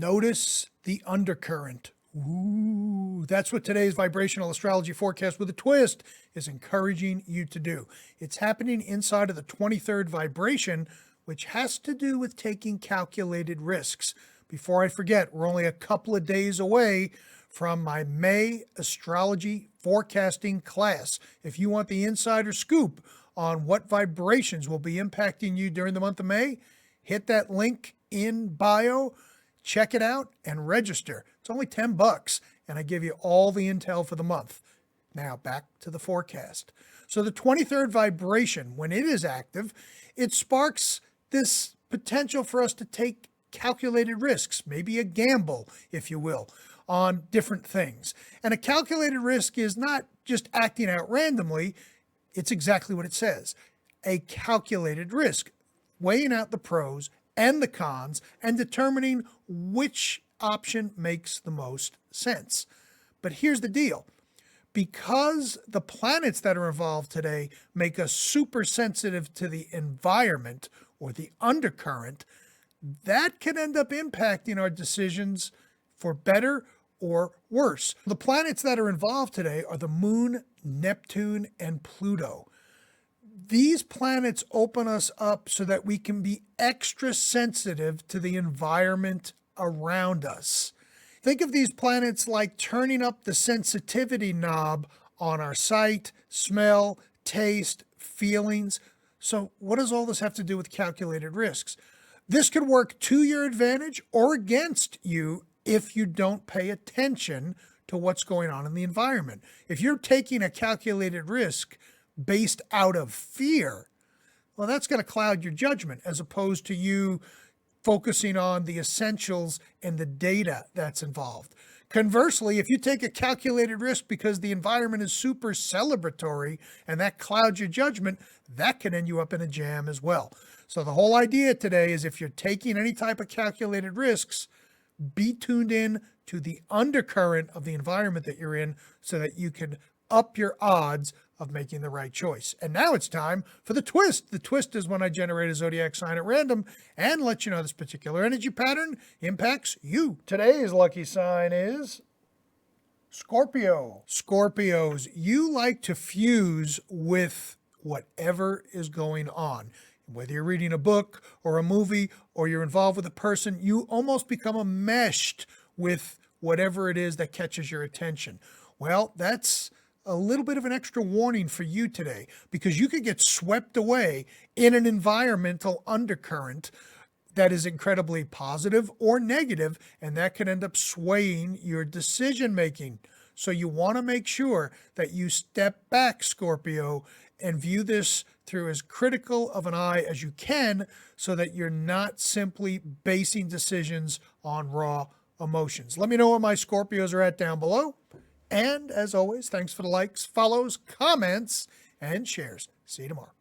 Notice the undercurrent. Ooh, that's what today's vibrational astrology forecast with a twist is encouraging you to do. It's happening inside of the 23rd vibration, which has to do with taking calculated risks. Before I forget, we're only a couple of days away from my May astrology forecasting class. If you want the insider scoop on what vibrations will be impacting you during the month of May, hit that link in bio. Check it out and register. It's only $10 and I give you all the intel for the month. Now back to the forecast. So the 23rd vibration, when it is active, it sparks this potential for us to take calculated risks, maybe a gamble, if you will, on different things. And a calculated risk is not just acting out randomly. It's exactly what it says. A calculated risk, weighing out the pros and the cons and determining which option makes the most sense. But here's the deal. Because the planets that are involved today make us super sensitive to the environment or the undercurrent, that can end up impacting our decisions for better or worse. The planets that are involved today are the Moon, Neptune, and Pluto. These planets open us up so that we can be extra sensitive to the environment around us. Think of these planets like turning up the sensitivity knob on our sight, smell, taste, feelings. So what does all this have to do with calculated risks? This could work to your advantage or against you if you don't pay attention to what's going on in the environment. If you're taking a calculated risk based out of fear, well, that's going to cloud your judgment as opposed to you focusing on the essentials and the data that's involved. Conversely, if you take a calculated risk because the environment is super celebratory and that clouds your judgment, that can end you up in a jam as well. So the whole idea today is if you're taking any type of calculated risks, be tuned in to the undercurrent of the environment that you're in so that you can up your odds of making the right choice. And now it's time for the twist. The twist is when I generate a zodiac sign at random and let you know this particular energy pattern impacts you. Today's lucky sign is Scorpio. Scorpios, you like to fuse with whatever is going on. Whether you're reading a book or a movie or you're involved with a person, you almost become enmeshed with whatever it is that catches your attention. Well, that's a little bit of an extra warning for you today because you could get swept away in an environmental undercurrent that is incredibly positive or negative, and that can end up swaying your decision making. So you want to make sure that you step back, Scorpio, and view this through as critical of an eye as you can so that you're not simply basing decisions on raw emotions. Let me know what my Scorpios are at down below. And as always, thanks for the likes, follows, comments, and shares. See you tomorrow.